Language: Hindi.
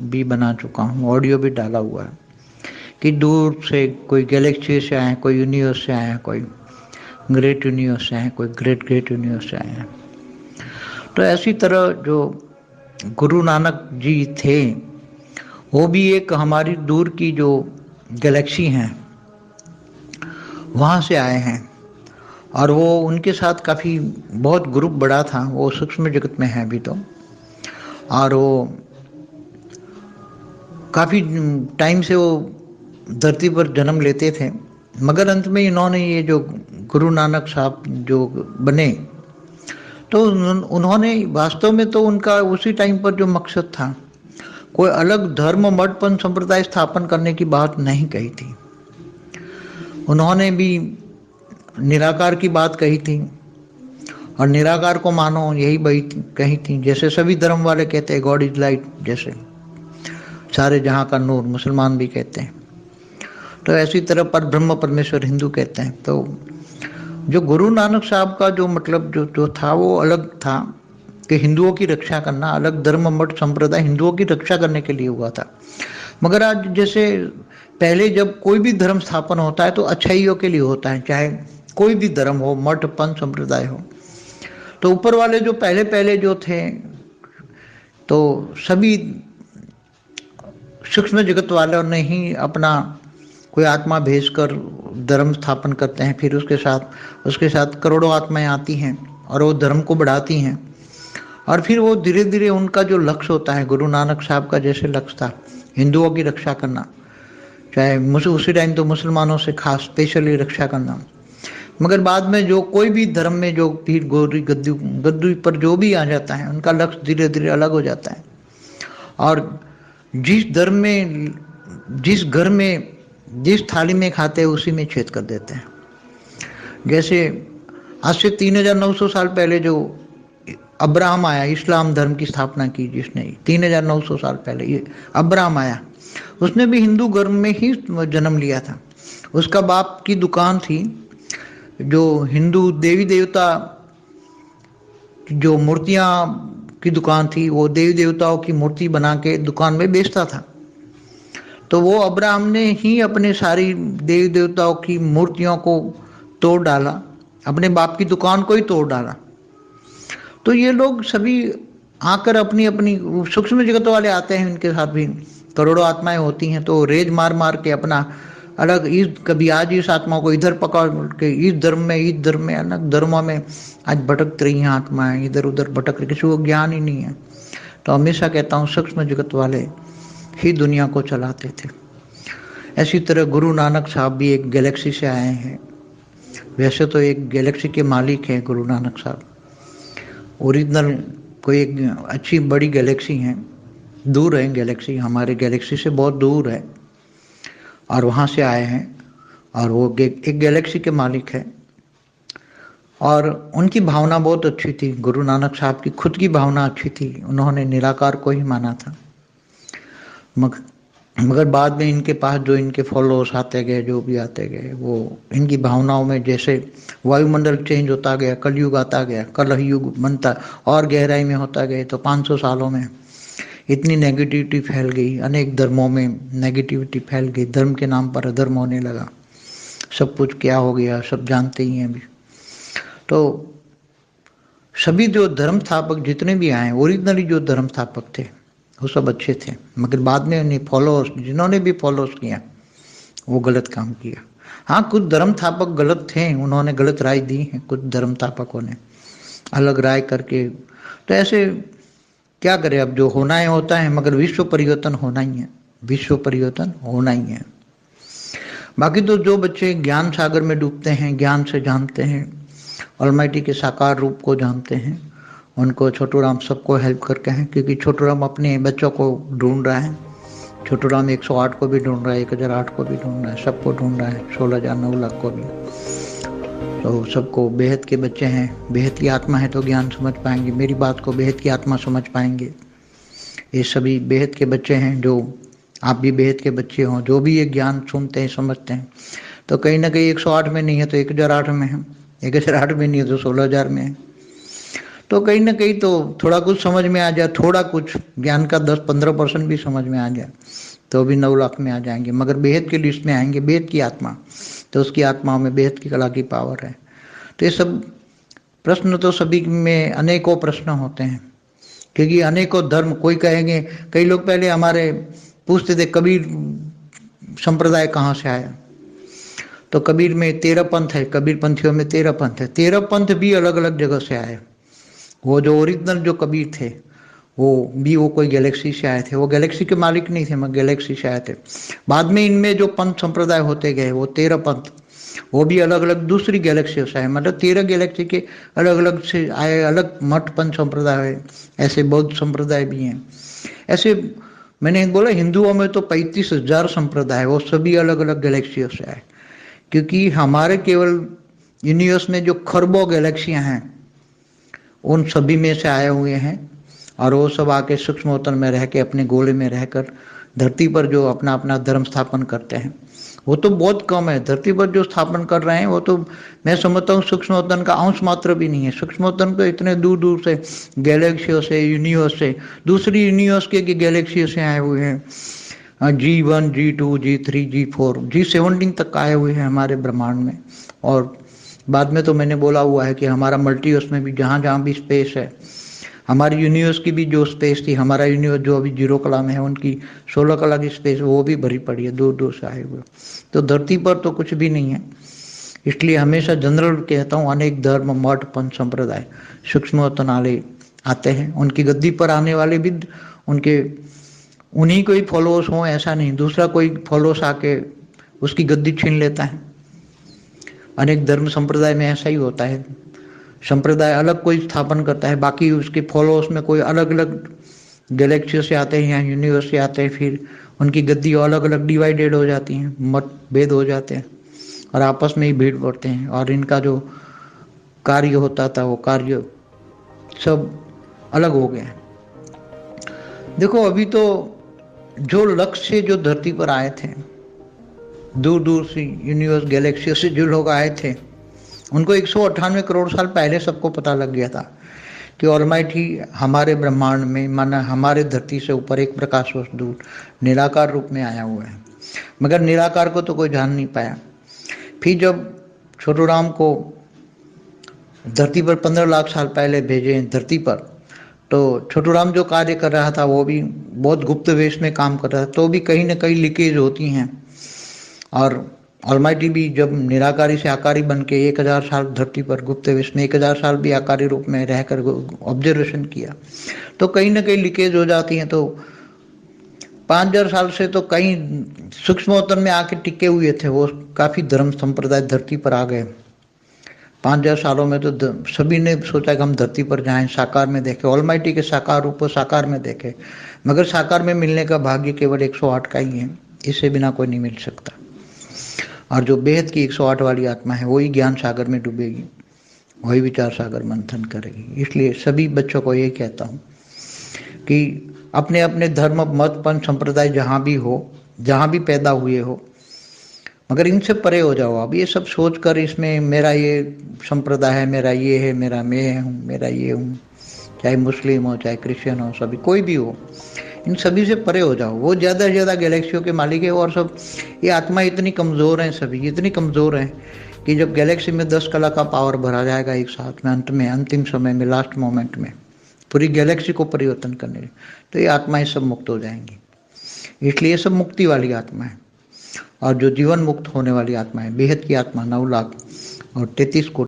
भी बना चुका हूँ, ऑडियो भी डाला हुआ है कि दूर से कोई गैलेक्सी से आए हैं, कोई यूनिवर्स से आए हैं, कोई ग्रेट यूनिवर्स से आए हैं, कोई ग्रेट ग्रेट यूनिवर्स से आए हैं। तो ऐसी तरह जो गुरु नानक जी थे वो भी एक हमारी दूर की जो गैलेक्सी हैं वहाँ से आए हैं, और वो उनके साथ काफ़ी बहुत ग्रुप बड़ा था, वो सूक्ष्म जगत में है अभी तो, और वो काफ़ी टाइम से वो धरती पर जन्म लेते थे, मगर अंत में इन्होंने ये जो गुरु नानक साहब जो बने, तो उन्होंने वास्तव में तो उनका उसी टाइम पर जो मकसद था, कोई अलग धर्म मठपन संप्रदाय स्थापन करने की बात नहीं कही थी। उन्होंने भी निराकार की बात कही थी, और निराकार को मानो यही बात कही थी, जैसे सभी धर्म वाले कहते हैं गॉड इज लाइट, जैसे सारे जहाँ का नूर मुसलमान भी कहते हैं, तो ऐसी तरह पर ब्रह्म परमेश्वर हिंदू कहते हैं। तो जो गुरु नानक साहब का जो मतलब जो था वो अलग था कि हिंदुओं की रक्षा करना, अलग धर्म मठ संप्रदाय हिंदुओं की रक्षा करने के लिए हुआ था। मगर आज जैसे पहले जब कोई भी धर्म स्थापन होता है तो अच्छाइयों के लिए होता है, चाहे कोई भी धर्म हो, मठ पंथ संप्रदाय हो, तो ऊपर वाले जो पहले पहले जो थे तो सभी सूक्ष्म जगत वालों ने ही अपना कोई आत्मा भेजकर धर्म स्थापन करते हैं, फिर उसके साथ करोड़ों आत्माएं आती हैं और वो धर्म को बढ़ाती हैं, और फिर वो धीरे धीरे उनका जो लक्ष्य होता है, गुरु नानक साहब का जैसे लक्ष्य था हिंदुओं की रक्षा करना, चाहे उसी टाइम तो मुसलमानों से खास स्पेशली रक्षा करना, मगर बाद में जो कोई भी धर्म में जो पीर गोरी गद्दी पर जो भी आ जाता है उनका लक्ष्य धीरे धीरे अलग हो जाता है, और जिस धर्म में जिस घर में जिस थाली में खाते हैं उसी में छेद कर देते हैं। जैसे आज से 3900 साल पहले जो अब्राहम आया, इस्लाम धर्म की स्थापना की जिसने, 3900 साल पहले ये अब्राहम आया, उसने भी हिंदू धर्म में ही जन्म लिया था। उसका बाप की दुकान थी, जो हिंदू देवी देवता जो मूर्तियाँ की दुकान थी, वो देवी देवताओं की मूर्ति बना के दुकान में बेचता था। तो वो अब्राहम ने ही अपने सारी देवी देवताओं की मूर्तियों को तोड़ डाला, अपने बाप की दुकान को ही तोड़ डाला। तो ये लोग सभी आकर अपनी अपनी सूक्ष्म जगत वाले आते हैं, इनके साथ भी करोड़ों आत्माएं होती हैं, तो रेज मार मार के अपना अलग इस कभी आज इस आत्मा को इधर पकड़ के इस धर्म में अलग धर्मों में आज भटक रही हैं आत्माएं, इधर उधर भटक रही, किसी को ज्ञान ही नहीं है। तो हमेशा कहता हूँ सूक्ष्म जगत वाले ही दुनिया को चलाते थे। ऐसी तरह गुरु नानक साहब भी एक गैलेक्सी से आए हैं। वैसे तो एक गैलेक्सी के मालिक हैं गुरु नानक साहब, ओरिजिनल कोई एक अच्छी बड़ी गैलेक्सी है, दूर है गैलेक्सी, हमारे गैलेक्सी से बहुत दूर है, और वहाँ से आए हैं, और वो एक गैलेक्सी के मालिक है। और उनकी भावना बहुत अच्छी थी, गुरु नानक साहब की खुद की भावना अच्छी थी, उन्होंने निराकार को ही माना था। मगर बाद में इनके पास जो इनके फॉलोअर्स आते गए, जो भी आते गए, वो इनकी भावनाओं में जैसे वायुमंडल चेंज होता गया, कलयुग आता गया, कलह युग बनता और गहराई में होता गया, तो 500 सालों में इतनी नेगेटिविटी फैल गई, अनेक धर्मों में नेगेटिविटी फैल गई, धर्म के नाम पर अधर्म होने लगा, सब कुछ क्या हो गया सब जानते ही हैं अभी। तो सभी जो धर्म स्थापक जितने भी आए, ओरिजिनली जो धर्म स्थापक थे वो सब अच्छे थे, मगर बाद में उन्हें फॉलोअर्स, जिन्होंने भी फॉलोअर्स किया वो गलत काम किया। हाँ, कुछ धर्म स्थापक गलत थे, उन्होंने गलत राय दी है, कुछ धर्म स्थापकों ने अलग राय करके, तो ऐसे क्या करें, अब जो होना है होता है, मगर विश्व परिवर्तन होना ही है, विश्व परिवर्तन होना ही है। बाकी तो जो बच्चे ज्ञान सागर में डूबते हैं, ज्ञान से जानते हैं, ऑलमाइटी के साकार रूप को जानते हैं, उनको छोटू राम सबको हेल्प करके हैं, क्योंकि छोटू राम अपने बच्चों को ढूंढ रहा है। छोटू राम 108 को भी ढूंढ रहा है, 1008 को भी ढूंढ रहा है, सबको ढूंढ रहा है, 16,000 9 लाख को भी। तो सबको बेहद के बच्चे हैं, बेहद की आत्मा है तो ज्ञान समझ पाएंगे, मेरी बात को बेहद की आत्मा समझ पाएंगे। ये सभी बेहद के बच्चे हैं, जो आप भी बेहद के बच्चे हों, जो भी ये ज्ञान सुनते हैं समझते हैं, तो कहीं ना कहीं 108 में नहीं है तो 1008 में है, 1008 में नहीं है तो 16,000 में है। तो कहीं ना कहीं तो थोड़ा कुछ समझ में आ जाए, थोड़ा कुछ ज्ञान का 10-15% भी समझ में आ जाए तो भी 9 लाख में आ जाएंगे। मगर बेहद की लिस्ट में आएंगे, बेहद की आत्मा, तो उसकी आत्माओं में बेहद की कला की पावर है। तो ये सब प्रश्न तो सभी में अनेकों प्रश्न होते हैं, क्योंकि अनेकों धर्म, कोई कहेंगे, कई लोग पहले हमारे पूछते थे कबीर संप्रदाय कहाँ से आया, तो कबीर में 13 पंथ है, कबीर पंथियों में 13 पंथ है, 13 पंथ भी अलग अलग जगह से आए। वो जो ओरिजिनल जो कबीर थे वो कोई गैलेक्सी से आए थे, वो गैलेक्सी के मालिक नहीं थे मगर गैलेक्सी से आए थे। बाद में इनमें जो पंथ संप्रदाय होते गए वो 13 पंथ, वो भी अलग अलग दूसरी गैलेक्सियों से आए, मतलब 13 गैलेक्सी के अलग अलग से आए, अलग मठ पंथ संप्रदाय है। ऐसे बौद्ध संप्रदाय भी हैं। ऐसे मैंने बोला हिंदुओं में तो 35,000 संप्रदाय, वो सभी अलग अलग गैलेक्सियों से आए, क्योंकि हमारे केवल यूनिवर्स में जो खरबों गैलेक्सियां हैं उन सभी में से आए हुए हैं, और वो सब आके सूक्ष्मोत्तर में रह के अपने गोले में रहकर धरती पर जो अपना अपना धर्म स्थापन करते हैं वो तो बहुत कम है। धरती पर जो स्थापन कर रहे हैं वो तो मैं समझता हूँ सूक्ष्मोत्तन का अंश मात्र भी नहीं है। सूक्ष्मोत्तन तो इतने दूर दूर से गैलेक्सियों से, यूनिवर्स से, दूसरी यूनिवर्स के गैलेक्सियों से आए हुए हैं। G1, G2, G3, G4, G17 तक आए हुए हैं हमारे ब्रह्मांड में। और बाद में तो मैंने बोला हुआ है कि हमारा मल्टीवर्स में भी जहाँ जहाँ भी स्पेस है, हमारी यूनिवर्स की भी जो स्पेस थी, हमारा यूनिवर्स जो अभी 0 कला में है उनकी 16 कला की स्पेस वो भी भरी पड़ी है, दूर दूर से आए हुए। तो धरती पर तो कुछ भी नहीं है। इसलिए हमेशा जनरल कहता हूँ, अनेक धर्म, मठ, पंथ, संप्रदाय सूक्ष्मोत्तन वाले आते हैं। उनकी गद्दी पर आने वाले भी उनके उन्हीं को ही फॉलोअर्स हों ऐसा नहीं, दूसरा कोई फॉलोअर्स आके उसकी गद्दी छीन लेता है। अनेक धर्म संप्रदाय में ऐसा ही होता है, संप्रदाय अलग कोई स्थापन करता है, बाकी उसके फॉलोअर्स में कोई अलग अलग गैलेक्सियों से आते हैं या यूनिवर्स से आते हैं, फिर उनकी गद्दी अलग अलग डिवाइडेड हो जाती हैं, मतभेद हो जाते हैं और आपस में ही भीड़ पड़ते हैं, और इनका जो कार्य होता था वो कार्य सब अलग हो गया। देखो अभी तो जो लक्ष्य से जो धरती पर आए थे, दूर दूर से यूनिवर्स गैलेक्सियों से जो लोग आए थे, उनको 198 करोड़ साल पहले सबको पता लग गया था कि ऑलमाइटी हमारे ब्रह्मांड में, माना हमारे धरती से ऊपर एक प्रकाश वर्ष दूर निराकार रूप में आया हुआ है। मगर निराकार को तो कोई जान नहीं पाया। फिर जब छोटू राम को धरती पर 15 लाख साल पहले भेजे धरती पर, तो छोटू राम जो कार्य कर रहा था वो भी बहुत गुप्त वेश में काम कर रहा था, तो भी कहीं ना कहीं लीकेज होती हैं। और ऑलमाइटी भी जब निराकारी से आकारी बन के 1000 साल धरती पर गुप्त वेश में 1000 साल भी आकारी रूप में रहकर ऑब्जर्वेशन किया, तो कहीं ना कहीं लीकेज हो जाती हैं। तो 5000 साल से तो कई सूक्ष्मोत्तन में आके टिके हुए थे, वो काफ़ी धर्म संप्रदाय धरती पर आ गए। 5000 सालों में तो सभी ने सोचा कि हम धरती पर जाएं, साकार में देखें, ऑलमाइटी के साकार रूप को साकार में देखें। मगर साकार में मिलने का भाग्य केवल 108 का ही है, इससे बिना कोई नहीं मिल सकता। और जो बेहद की 108 वाली आत्मा है वही ज्ञान सागर में डूबेगी, वही विचार सागर मंथन करेगी। इसलिए सभी बच्चों को यही कहता हूँ कि अपने अपने धर्म, मत, पंथ, संप्रदाय जहाँ भी हो, जहाँ भी पैदा हुए हो, मगर इनसे परे हो जाओ। अब ये सब सोच कर इसमें मेरा ये संप्रदाय है, मेरा ये है, मेरा मैं हूँ, मेरा ये हूँ, चाहे मुस्लिम हो चाहे क्रिश्चियन हो, सभी कोई भी हो, इन सभी से परे हो जाओ। वो ज़्यादा से ज़्यादा गैलेक्सियों के मालिक है। और सब ये आत्मा इतनी कमज़ोर हैं, सभी इतनी कमज़ोर हैं कि जब गैलेक्सी में 10 कला का पावर भरा जाएगा एक साथ में, अंत में, अंतिम समय में, लास्ट मोमेंट में पूरी गैलेक्सी को परिवर्तन करने, तो ये आत्माएं सब मुक्त हो जाएंगी। इसलिए सब मुक्ति वाली आत्मा है। और जो जीवन मुक्त होने वाली आत्मा है, बेहद की आत्मा 9 लाख और 33 कोटि